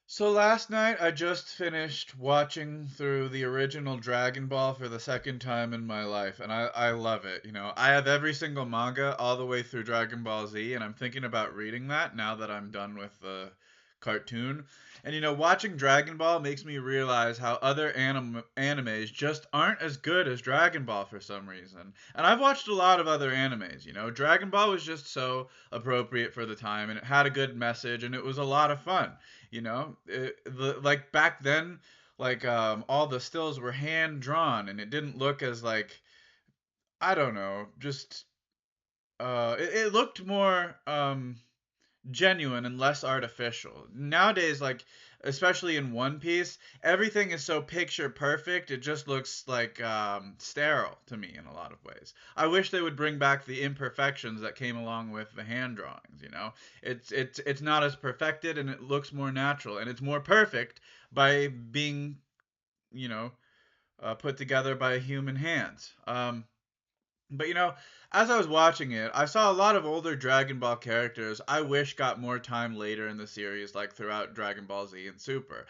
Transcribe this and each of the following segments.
So last night I just finished watching through the original Dragon Ball for the second time in my life, and I love it. I have every single manga all the way through Dragon Ball Z, and I'm thinking about reading that now that I'm done with the cartoon. And watching Dragon Ball makes me realize how other animes just aren't as good as Dragon Ball for some reason. And I've watched a lot of other animes. Dragon Ball was just so appropriate for the time, and it had a good message, and it was a lot of fun. Like back then, like all the stills were hand drawn, and it didn't look as like, I don't know, just it looked more genuine and less artificial. Nowadays, like especially in One Piece, everything is so picture perfect. It just looks like sterile to me in a lot of ways. I wish they would bring back the imperfections that came along with the hand drawings. It's not as perfected, and it looks more natural, and it's more perfect by being you know put together by human hands. But as I was watching it, I saw a lot of older Dragon Ball characters I wish got more time later in the series, like throughout Dragon Ball Z and Super.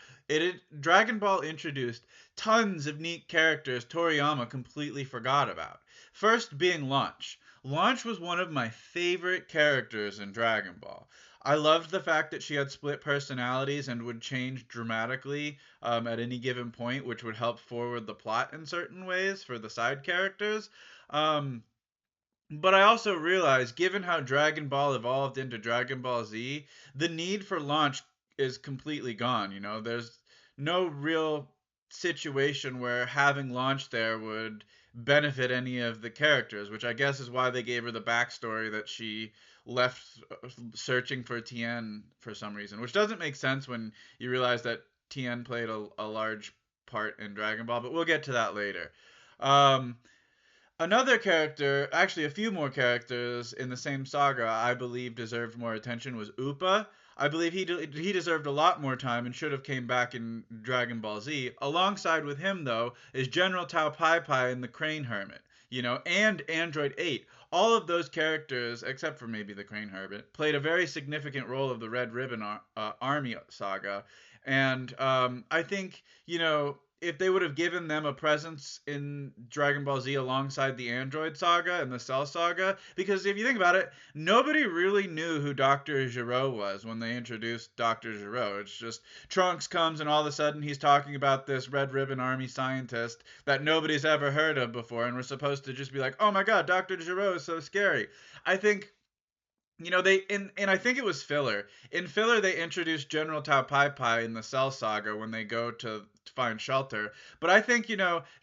Dragon Ball introduced tons of neat characters Toriyama completely forgot about. First being Launch. Launch was one of my favorite characters in Dragon Ball. I loved the fact that she had split personalities and would change dramatically at any given point, which would help forward the plot in certain ways for the side characters. Um, but I also realized, given how Dragon Ball evolved into Dragon Ball Z, the need for launch is completely gone. There's no real situation where having launch there would benefit any of the characters, which I guess is why they gave her the backstory that she left searching for Tien for some reason, which doesn't make sense when you realize that Tien played a large part in Dragon Ball, but we'll get to that later. Um, Another character, actually a few more characters in the same saga, I believe deserved more attention was Upa. I believe he deserved a lot more time and should have came back in Dragon Ball Z. Alongside with him though is General Tao Pai Pai and the Crane Hermit, and Android 8. All of those characters, except for maybe the Crane Hermit, played a very significant role of the Red Ribbon Army saga. And I think, if they would have given them a presence in Dragon Ball Z alongside the Android saga and the Cell saga, because if you think about it, nobody really knew who Dr. Gero was when they introduced Dr. Gero. It's just Trunks comes and all of a sudden he's talking about this Red Ribbon Army scientist that nobody's ever heard of before, and we're supposed to just be like, oh my god, Dr. Gero is so scary. I think they and I think it was filler. In filler, they introduced General Tao Pai Pai in the Cell Saga when they go to find shelter. But I think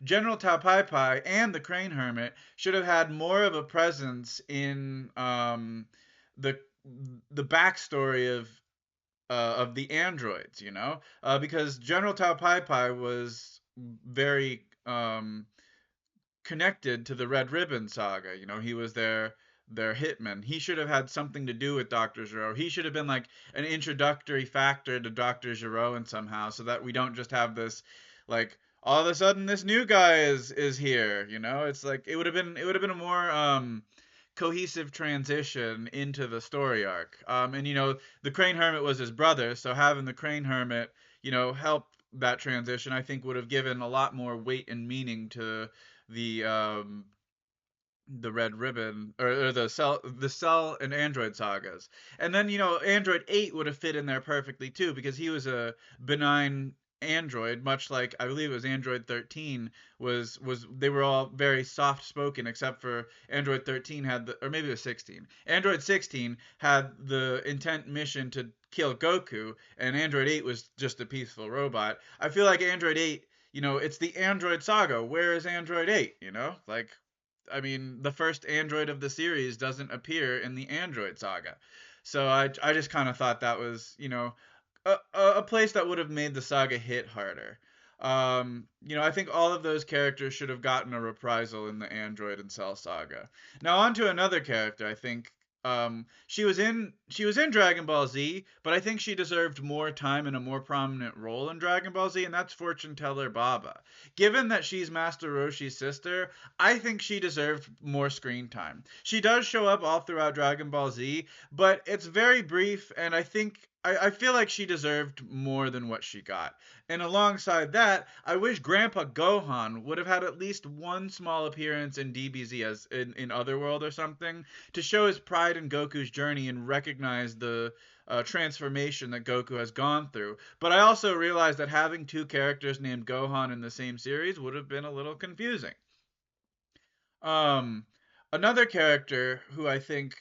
General Tao Pai Pai and the Crane Hermit should have had more of a presence in the the backstory of the androids. Because General Tao Pai Pai was very connected to the Red Ribbon saga. He was their hitman. He should have had something to do with Dr. Gero. He should have been like an introductory factor to Dr. Gero and somehow, so that we don't just have this like all of a sudden this new guy is here. It's like it would have been a more cohesive transition into the story arc. And the Crane Hermit was his brother, so having the Crane Hermit, help that transition, I think would have given a lot more weight and meaning to the Red Ribbon or the Cell and Android sagas. And then Android 8 would have fit in there perfectly too because he was a benign android, much like I believe it was Android 13 was they were all very soft spoken except for Android 13 had or maybe it was 16. Android 16 had the intent mission to kill Goku, and Android 8 was just a peaceful robot. I feel like Android 8, it's the Android saga. Where is Android 8? Like, I mean, the first android of the series doesn't appear in the Android saga. So I just kind of thought that was, a place that would have made the saga hit harder. I think all of those characters should have gotten a reprisal in the Android and Cell saga. Now on to another character. I think she was in Dragon Ball Z, but I think she deserved more time and a more prominent role in Dragon Ball Z, and that's Fortune Teller Baba. Given that she's Master Roshi's sister, I think she deserved more screen time. She does show up all throughout Dragon Ball Z, but it's very brief, and I think I feel like she deserved more than what she got. And alongside that, I wish Grandpa Gohan would have had at least one small appearance in DBZ as in Otherworld or something to show his pride in Goku's journey and recognize the transformation that Goku has gone through. But I also realized that having two characters named Gohan in the same series would have been a little confusing. Um, Another character who I think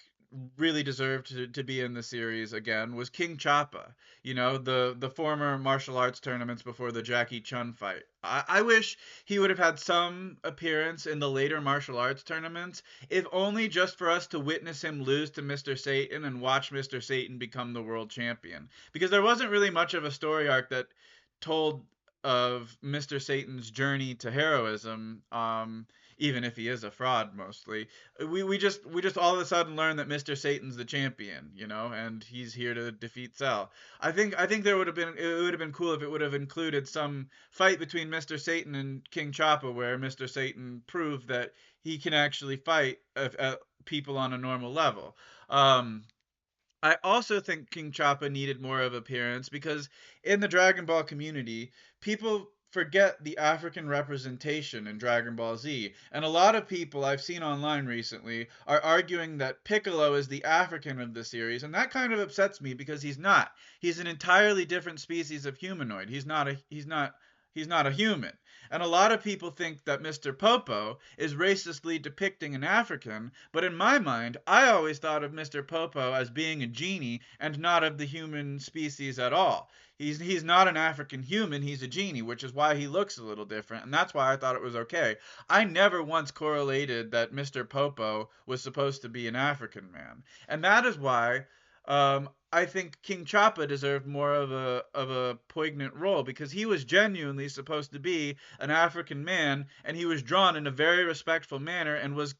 really deserved to be in the series again was King Choppa. You know, the former martial arts tournaments before the Jackie Chun fight. I wish he would have had some appearance in the later martial arts tournaments, if only just for us to witness him lose to Mr. Satan and watch Mr. Satan become the world champion. Because there wasn't really much of a story arc that told of Mr. Satan's journey to heroism. Even if he is a fraud mostly. We just all of a sudden learn that Mr. Satan's the champion, you know, and he's here to defeat Cell. I think there would have been it would have been cool if it would have included some fight between Mr. Satan and King Choppa where Mr. Satan proved that he can actually fight people on a normal level. I also think King Choppa needed more of appearance because in the Dragon Ball community, people forget the African representation in Dragon Ball Z. And a lot of people I've seen online recently are arguing that Piccolo is the African of the series, and that kind of upsets me because he's not. He's an entirely different species of humanoid. He's not a human. And a lot of people think that Mr. Popo is racistly depicting an African, but in my mind, I always thought of Mr. Popo as being a genie and not of the human species at all. He's not an African human, he's a genie, which is why he looks a little different, and that's why I thought it was okay. I never once correlated that Mr. Popo was supposed to be an African man. And that is why I think King Choppa deserved more of a poignant role because he was genuinely supposed to be an African man, and he was drawn in a very respectful manner and was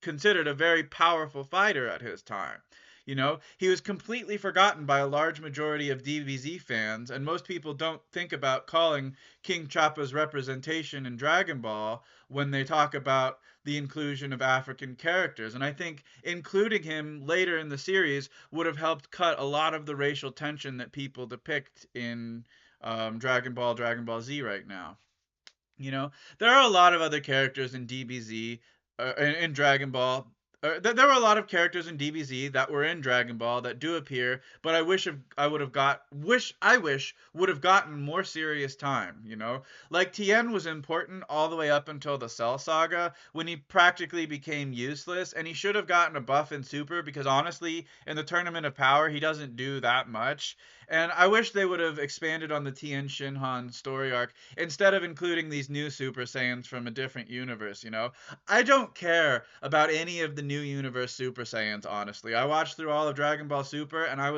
considered a very powerful fighter at his time. You know, he was completely forgotten by a large majority of DBZ fans, and most people don't think about calling King Choppa's representation in Dragon Ball when they talk about the inclusion of African characters. And I think including him later in the series would have helped cut a lot of the racial tension that people depict in Dragon Ball Z right now. You know, there are a lot of other characters in DBZ, in Dragon Ball. There were a lot of characters in DBZ that were in Dragon Ball that do appear, but I would have would have gotten more serious time. You know, like Tien was important all the way up until the Cell Saga when he practically became useless, and he should have gotten a buff in Super because honestly, in the Tournament of Power, he doesn't do that much. And I wish they would have expanded on the Tien Shinhan story arc instead of including these new Super Saiyans from a different universe, you know? I don't care about any of the new universe Super Saiyans, honestly. I watched through all of Dragon Ball Super and I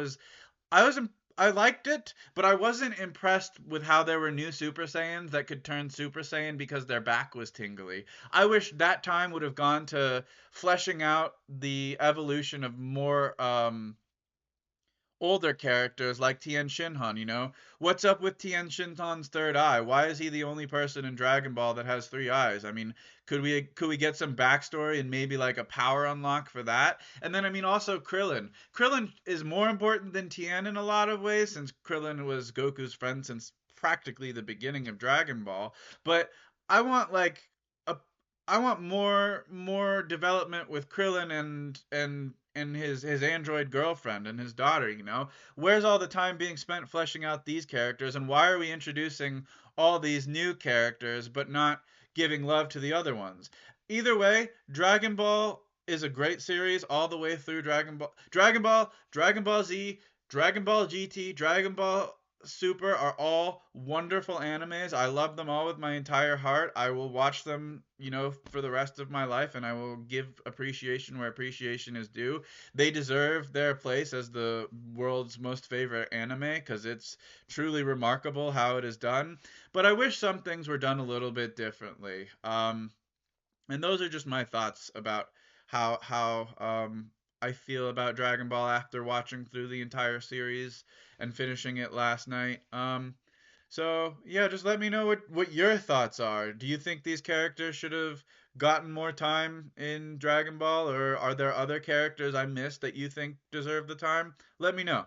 liked it, but I wasn't impressed with how there were new Super Saiyans that could turn Super Saiyan because their back was tingly. I wish that time would have gone to fleshing out the evolution of more older characters like Tien Shinhan, you know? What's up with Tien Shinhan's third eye? Why is he the only person in Dragon Ball that has three eyes? I mean, could we get some backstory and maybe like a power unlock for that? And then I mean also Krillin. Krillin is more important than Tien in a lot of ways since Krillin was Goku's friend since practically the beginning of Dragon Ball. But I want like a I want more development with Krillin and his android girlfriend and his daughter, you know? Where's all the time being spent fleshing out these characters and why are we introducing all these new characters but not giving love to the other ones? Either way, Dragon Ball is a great series all the way through Dragon Ball Z, Dragon Ball GT, Dragon Ball Super are all wonderful animes. I love them all with my entire heart. I will watch them, you know, for the rest of my life and I will give appreciation where appreciation is due. They deserve their place as the world's most favorite anime because it's truly remarkable how it is done. But I wish some things were done a little bit differently. And those are just my thoughts about how I feel about Dragon Ball after watching through the entire series and finishing it last night. So yeah, just let me know what your thoughts are. Do you think these characters should have gotten more time in Dragon Ball, or are there other characters I missed that you think deserve the time? Let me know.